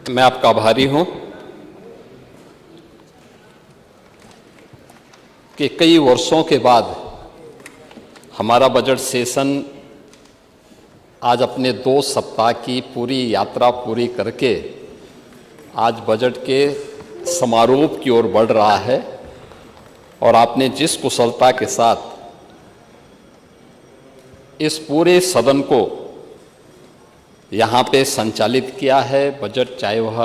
मैं आपका आभारी हूं कि कई वर्षों के बाद हमारा बजट सेशन आज अपने 2 सप्ताह की पूरी यात्रा पूरी करके आज बजट के समारोह की ओर बढ़ रहा है। और आपने जिस कुशलता के साथ इस पूरे सदन को यहाँ पे संचालित किया है, बजट चाहे वह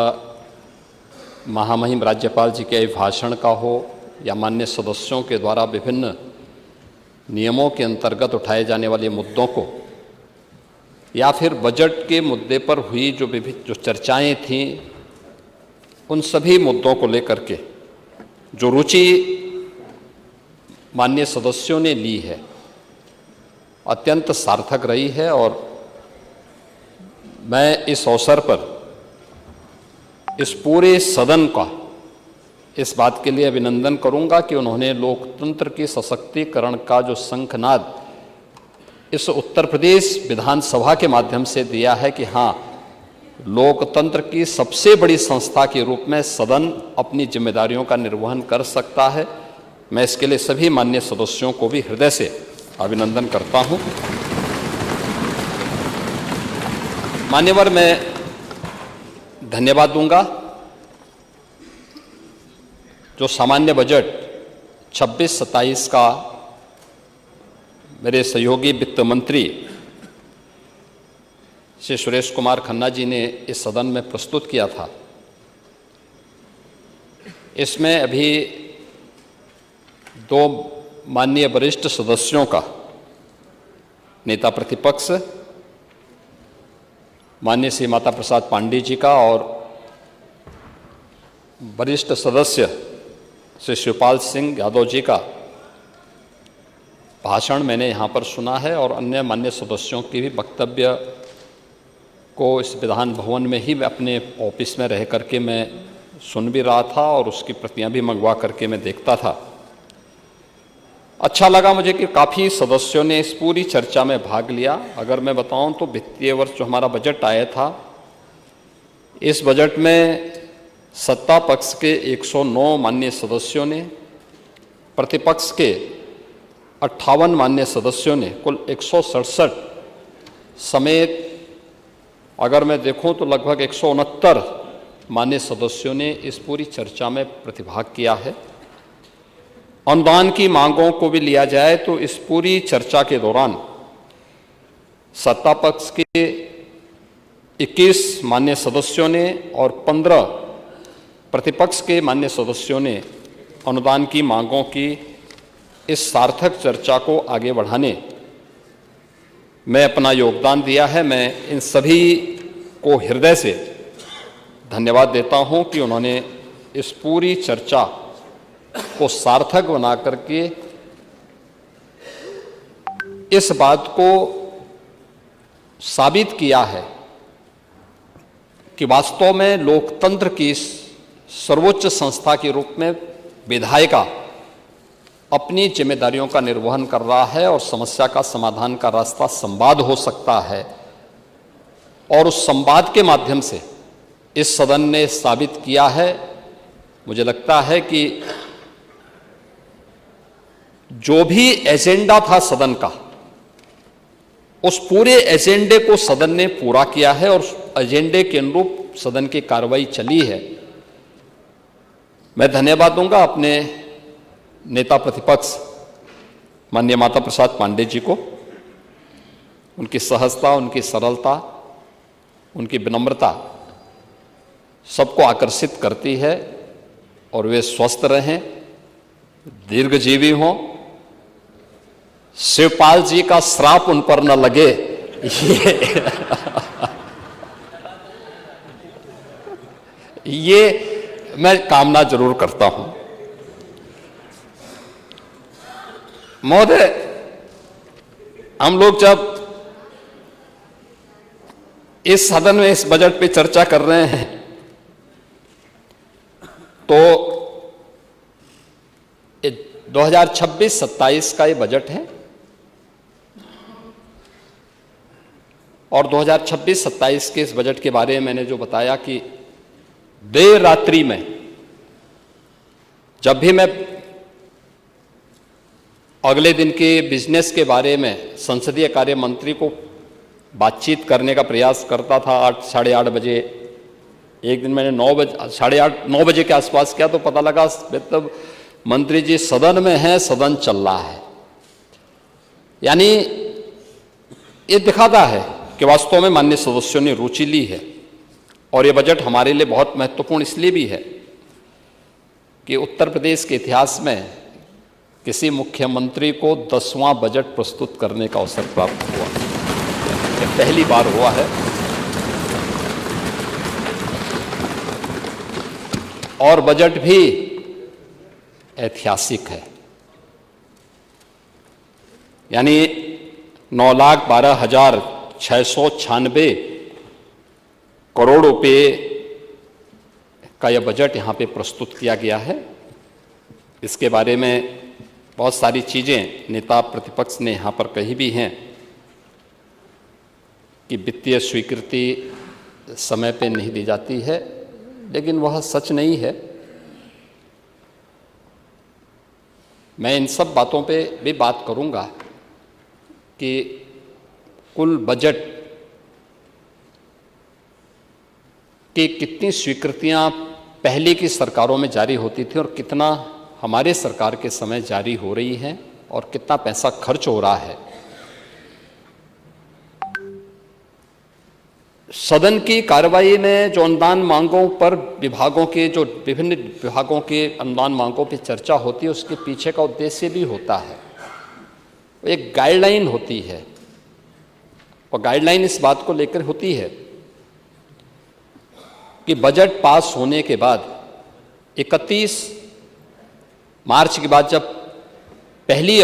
महामहिम राज्यपाल जी के भाषण का हो या माननीय सदस्यों के द्वारा विभिन्न नियमों के अंतर्गत उठाए जाने वाले मुद्दों को, या फिर बजट के मुद्दे पर हुई जो चर्चाएं थीं, उन सभी मुद्दों को लेकर के जो रुचि माननीय सदस्यों ने ली है अत्यंत सार्थक रही है। और मैं इस अवसर पर इस पूरे सदन का इस बात के लिए अभिनंदन करूंगा कि उन्होंने लोकतंत्र के सशक्तिकरण का जो शंखनाद इस उत्तर प्रदेश विधानसभा के माध्यम से दिया है कि हाँ, लोकतंत्र की सबसे बड़ी संस्था के रूप में सदन अपनी जिम्मेदारियों का निर्वहन कर सकता है। मैं इसके लिए सभी माननीय सदस्यों को भी हृदय से अभिनंदन करता हूं। मान्यवर, मैं धन्यवाद दूंगा जो सामान्य बजट 26-27 का मेरे सहयोगी वित्त मंत्री श्री सुरेश कुमार खन्ना जी ने इस सदन में प्रस्तुत किया था। इसमें अभी 2 माननीय वरिष्ठ सदस्यों का, नेता प्रतिपक्ष माननीय श्री माता प्रसाद पांडे जी का और वरिष्ठ सदस्य श्री शिवपाल सिंह यादव जी का भाषण मैंने यहाँ पर सुना है। और अन्य माननीय सदस्यों की भी वक्तव्य को इस विधान भवन में ही अपने ऑफिस में रह करके मैं सुन भी रहा था और उसकी प्रतियां भी मंगवा करके मैं देखता था। अच्छा लगा मुझे कि काफ़ी सदस्यों ने इस पूरी चर्चा में भाग लिया। अगर मैं बताऊं तो वित्तीय वर्ष जो हमारा बजट आया था, इस बजट में सत्ता पक्ष के 109 माननीय सदस्यों ने, प्रतिपक्ष के 58 माननीय सदस्यों ने, कुल 167 समेत अगर मैं देखूं तो लगभग 169 माननीय सदस्यों ने इस पूरी चर्चा में प्रतिभाग किया है। अनुदान की मांगों को भी लिया जाए तो इस पूरी चर्चा के दौरान सत्ता पक्ष के 21 माननीय सदस्यों ने और 15 प्रतिपक्ष के माननीय सदस्यों ने अनुदान की मांगों की इस सार्थक चर्चा को आगे बढ़ाने में अपना योगदान दिया है। मैं इन सभी को हृदय से धन्यवाद देता हूं कि उन्होंने इस पूरी चर्चा को सार्थक बना करके इस बात को साबित किया है कि वास्तव में लोकतंत्र की सर्वोच्च संस्था के रूप में विधायिका अपनी जिम्मेदारियों का निर्वहन कर रहा है और समस्या का समाधान का रास्ता संवाद हो सकता है। और उस संवाद के माध्यम से इस सदन ने साबित किया है। मुझे लगता है कि जो भी एजेंडा था सदन का, उस पूरे एजेंडे को सदन ने पूरा किया है और उस एजेंडे के अनुरूप सदन की कार्रवाई चली है। मैं धन्यवाद दूंगा अपने नेता प्रतिपक्ष माननीय माता प्रसाद पांडे जी को। उनकी सहजता, उनकी सरलता, उनकी विनम्रता सबको आकर्षित करती है और वे स्वस्थ रहें, दीर्घजीवी हों, शिवपाल जी का श्राप उन पर न लगे, ये मैं कामना जरूर करता हूं। महोदय, हम लोग जब इस सदन में इस बजट पे चर्चा कर रहे हैं तो 2026-27 का ये बजट है और 2026-27 के इस बजट के बारे में मैंने जो बताया कि देर रात्रि में जब भी मैं अगले दिन के बिजनेस के बारे में संसदीय कार्य मंत्री को बातचीत करने का प्रयास करता था 8 साढ़े 8 बजे, एक दिन मैंने 9 बजे साढ़े 8 9 बजे के आसपास किया तो पता लगा मतलब मंत्री जी सदन में हैं, सदन चल रहा है। यानी ये दिखाता है कि वास्तव में माननीय सदस्यों ने रुचि ली है। और ये बजट हमारे लिए बहुत महत्वपूर्ण इसलिए भी है कि उत्तर प्रदेश के इतिहास में किसी मुख्यमंत्री को 10वां बजट प्रस्तुत करने का अवसर प्राप्त हुआ, ये पहली बार हुआ है। और बजट भी ऐतिहासिक है, यानी 9,12,696 करोड़ रुपए का यह बजट यहाँ पे प्रस्तुत किया गया है। इसके बारे में बहुत सारी चीज़ें नेता प्रतिपक्ष ने यहाँ पर कही भी हैं कि वित्तीय स्वीकृति समय पे नहीं दी जाती है, लेकिन वह सच नहीं है। मैं इन सब बातों पे भी बात करूँगा कि कुल बजट की कितनी स्वीकृतियां पहले की सरकारों में जारी होती थी और कितना हमारे सरकार के समय जारी हो रही है और कितना पैसा खर्च हो रहा है। सदन की कार्रवाई में जो अनुदान मांगों पर विभागों के जो विभिन्न विभागों के अनुदान मांगों पर चर्चा होती है, उसके पीछे का उद्देश्य भी होता है, एक गाइडलाइन होती है। और गाइडलाइन इस बात को लेकर होती है कि बजट पास होने के बाद 31 मार्च के बाद जब 1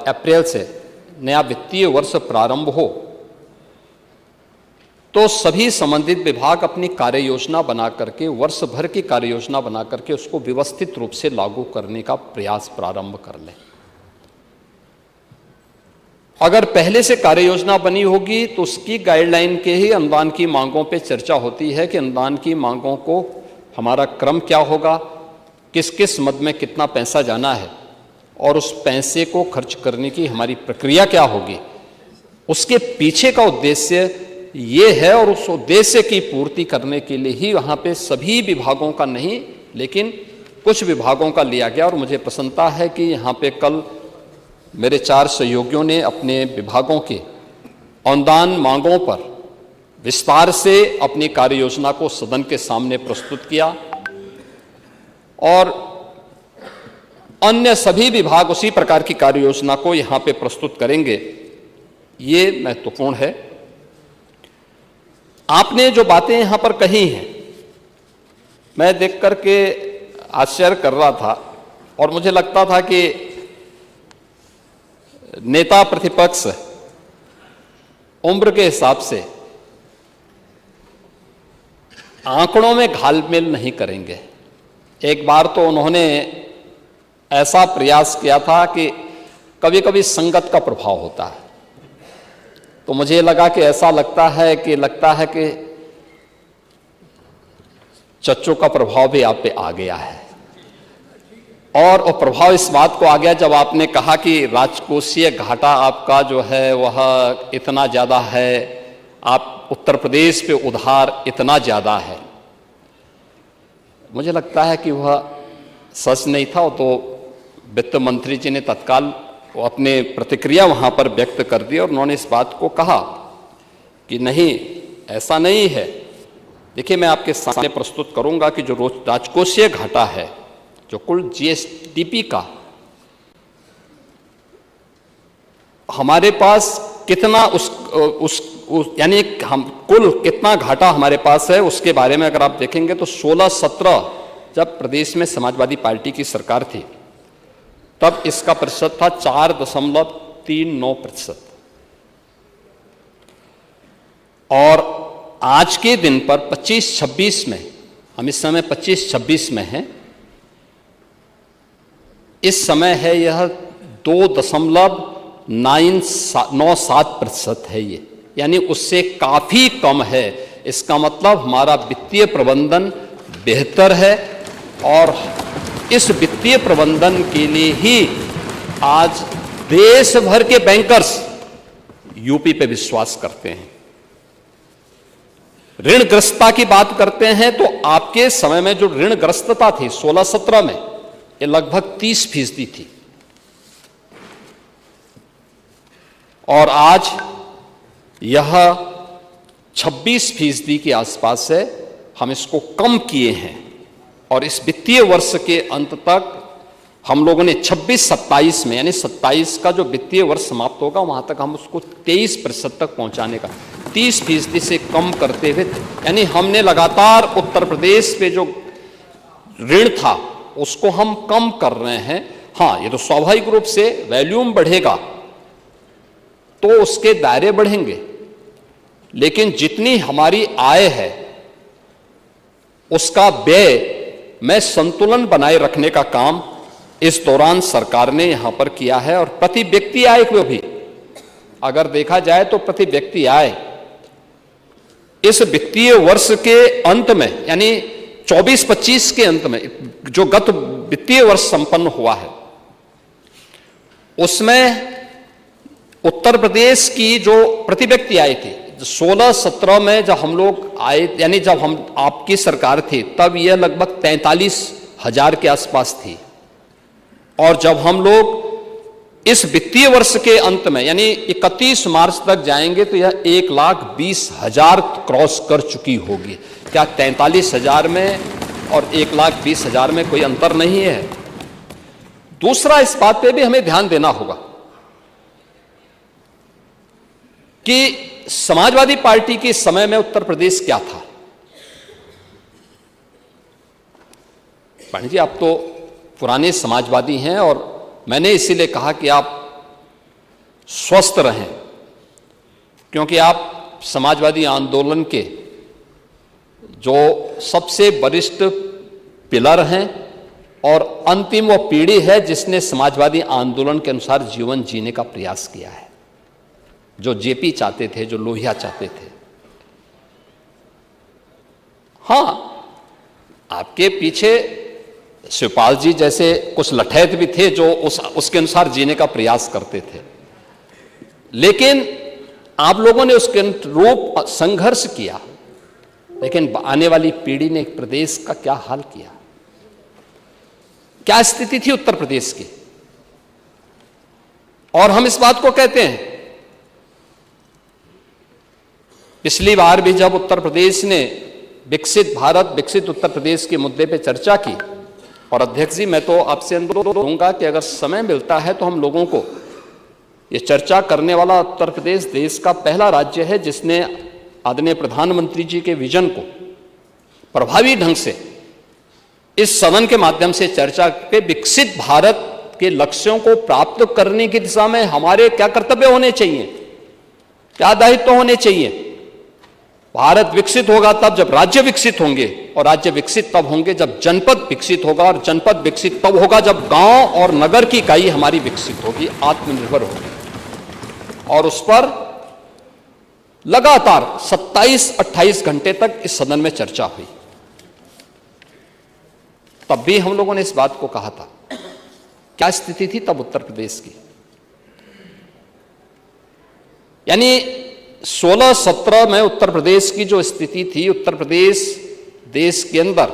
अप्रैल से नया वित्तीय वर्ष प्रारंभ हो तो सभी संबंधित विभाग अपनी कार्य योजना बना करके, वर्ष भर की कार्य योजना बना करके उसको व्यवस्थित रूप से लागू करने का प्रयास प्रारंभ कर लें। अगर पहले से कार्य योजना बनी होगी तो उसकी गाइडलाइन के ही अनुदान की मांगों पे चर्चा होती है कि अनुदान की मांगों को हमारा क्रम क्या होगा, किस किस मद में कितना पैसा जाना है और उस पैसे को खर्च करने की हमारी प्रक्रिया क्या होगी। उसके पीछे का उद्देश्य ये है और उस उद्देश्य की पूर्ति करने के लिए ही वहाँ पे सभी विभागों का नहीं, लेकिन कुछ विभागों का लिया गया। और मुझे प्रसन्नता है कि यहाँ पे कल मेरे 4 सहयोगियों ने अपने विभागों के अनुदान मांगों पर विस्तार से अपनी कार्य योजना को सदन के सामने प्रस्तुत किया और अन्य सभी विभाग उसी प्रकार की कार्य योजना को यहाँ पे प्रस्तुत करेंगे। ये महत्वपूर्ण है। आपने जो बातें यहाँ पर कही हैं, मैं देख करके आश्चर्य कर रहा था और मुझे लगता था कि नेता प्रतिपक्ष उम्र के हिसाब से आंकड़ों में घालमेल नहीं करेंगे। एक बार तो उन्होंने ऐसा प्रयास किया था कि कभी कभी संगत का प्रभाव होता है, तो मुझे लगा कि ऐसा लगता है कि चच्चों का प्रभाव भी आप पे आ गया है। और प्रभाव इस बात को आ गया जब आपने कहा कि राजकोषीय घाटा आपका जो है वह इतना ज़्यादा है, आप उत्तर प्रदेश पे उधार इतना ज़्यादा है। मुझे लगता है कि वह सच नहीं था। तो वित्त मंत्री जी ने तत्काल अपने प्रतिक्रिया वहाँ पर व्यक्त कर दी और उन्होंने इस बात को कहा कि नहीं, ऐसा नहीं है। देखिए, मैं आपके सामने प्रस्तुत करूँगा कि जो राजकोषीय घाटा है, जो कुल जीएसडीपी का हमारे पास कितना यानी हम कुल कितना घाटा हमारे पास है, उसके बारे में अगर आप देखेंगे तो 16-17 जब प्रदेश में समाजवादी पार्टी की सरकार थी तब इसका प्रतिशत था 4.39%। और आज के दिन पर 25-26 में, हम इस समय 25-26 में हैं, इस समय है यह 2.97% है ये, यानी उससे काफी कम है। इसका मतलब हमारा वित्तीय प्रबंधन बेहतर है और इस वित्तीय प्रबंधन के लिए ही आज देश भर के बैंकर्स यूपी पे विश्वास करते हैं। ऋणग्रस्तता की बात करते हैं तो आपके समय में जो ऋणग्रस्तता थी 16-17 में, ये लगभग 30% थी और आज यह 26% के आसपास है। हम इसको कम किए हैं और इस वित्तीय वर्ष के अंत तक हम लोगों ने 26-27 में, यानी 27 का जो वित्तीय वर्ष समाप्त होगा वहां तक हम उसको 23% तक पहुंचाने का 30% से कम करते हुए, यानी हमने लगातार उत्तर प्रदेश पे जो ऋण था उसको हम कम कर रहे हैं। हाँ, ये तो स्वाभाविक रूप से वॉल्यूम बढ़ेगा तो उसके दायरे बढ़ेंगे, लेकिन जितनी हमारी आय है उसका व्यय में संतुलन बनाए रखने का काम इस दौरान सरकार ने यहां पर किया है। और प्रति व्यक्ति आय को भी अगर देखा जाए तो प्रति व्यक्ति आय इस वित्तीय वर्ष के अंत में, यानी 24-25 के अंत में जो गत वित्तीय वर्ष संपन्न हुआ है, उसमें उत्तर प्रदेश की जो प्रति व्यक्ति आय थी 16-17 में जब हम लोग आए, यानी जब हम आपकी सरकार थी तब यह लगभग 43,000 के आसपास थी और जब हम लोग इस वित्तीय वर्ष के अंत में यानी 31 मार्च तक जाएंगे तो यह 1,20,000 क्रॉस कर चुकी होगी। क्या 43,000 में और 1,20,000 में कोई अंतर नहीं है? दूसरा, इस बात पे भी हमें ध्यान देना होगा कि समाजवादी पार्टी के समय में उत्तर प्रदेश क्या था। पांडे जी, आप तो पुराने समाजवादी हैं और मैंने इसीलिए कहा कि आप स्वस्थ रहें, क्योंकि आप समाजवादी आंदोलन के जो सबसे वरिष्ठ पिलर हैं और अंतिम वो पीढ़ी है जिसने समाजवादी आंदोलन के अनुसार जीवन जीने का प्रयास किया है, जो जेपी चाहते थे, जो लोहिया चाहते थे। हां, आपके पीछे शिवपाल जी जैसे कुछ लठैत भी थे जो उसके अनुसार जीने का प्रयास करते थे, लेकिन आप लोगों ने उसके अनुरूप संघर्ष किया। लेकिन आने वाली पीढ़ी ने प्रदेश का क्या हाल किया, क्या स्थिति थी उत्तर प्रदेश की। और हम इस बात को कहते हैं, पिछली बार भी जब उत्तर प्रदेश ने विकसित भारत, विकसित उत्तर प्रदेश के मुद्दे पे चर्चा की, और अध्यक्ष जी, मैं तो आपसे अनुरोध करूंगा कि अगर समय मिलता है तो हम लोगों को ये चर्चा करने वाला उत्तर प्रदेश देश का पहला राज्य है जिसने आदरणीय प्रधानमंत्री जी के विजन को प्रभावी ढंग से इस सदन के माध्यम से चर्चा के विकसित भारत के लक्ष्यों को प्राप्त करने की दिशा में हमारे क्या कर्तव्य होने चाहिए, क्या दायित्व होने चाहिए। भारत विकसित होगा तब जब राज्य विकसित होंगे, और राज्य विकसित तब होंगे जब जनपद विकसित होगा, और जनपद विकसित तब होगा जब गांव और नगर की इकाई हमारी विकसित होगी, आत्मनिर्भर होगी। और उस पर लगातार 27-28 घंटे तक इस सदन में चर्चा हुई। तब भी हम लोगों ने इस बात को कहा था, क्या स्थिति थी तब उत्तर प्रदेश की। यानी 16-17 में उत्तर प्रदेश की जो स्थिति थी, उत्तर प्रदेश देश के अंदर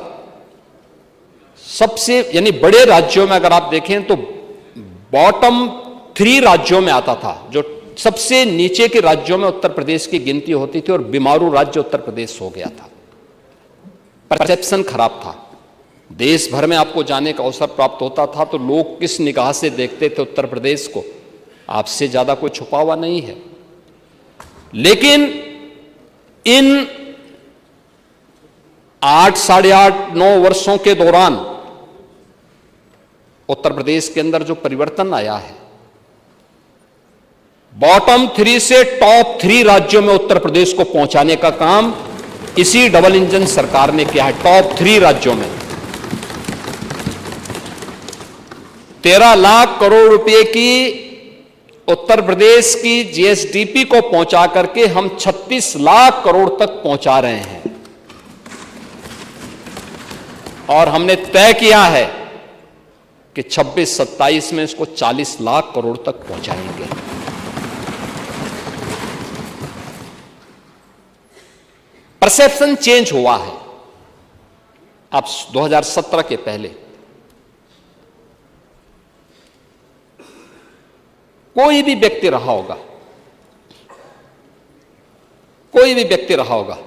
सबसे, यानी बड़े राज्यों में अगर आप देखें तो बॉटम 3 राज्यों में आता था। जो सबसे नीचे के राज्यों में उत्तर प्रदेश की गिनती होती थी और बीमारू राज्य उत्तर प्रदेश हो गया था। परसेप्शन खराब था, देश भर में आपको जाने का अवसर प्राप्त होता था तो लोग किस निगाह से देखते थे उत्तर प्रदेश को, आपसे ज्यादा कोई छुपा हुआ नहीं है। लेकिन इन 8, साढ़े 8, 9 वर्षों के दौरान उत्तर प्रदेश के अंदर जो परिवर्तन आया है, बॉटम 3 से टॉप 3 राज्यों में उत्तर प्रदेश को पहुंचाने का काम इसी डबल इंजन सरकार ने किया है। टॉप 3 राज्यों में 13 लाख करोड़ रुपए की उत्तर प्रदेश की जीएसडीपी को पहुंचा करके हम 36 लाख करोड़ तक पहुंचा रहे हैं। और हमने तय किया है कि 26-27 में इसको 40 लाख करोड़ तक पहुंचाएंगे। परसेप्शन चेंज हुआ है। अब 2017 के पहले कोई भी व्यक्ति रहा होगा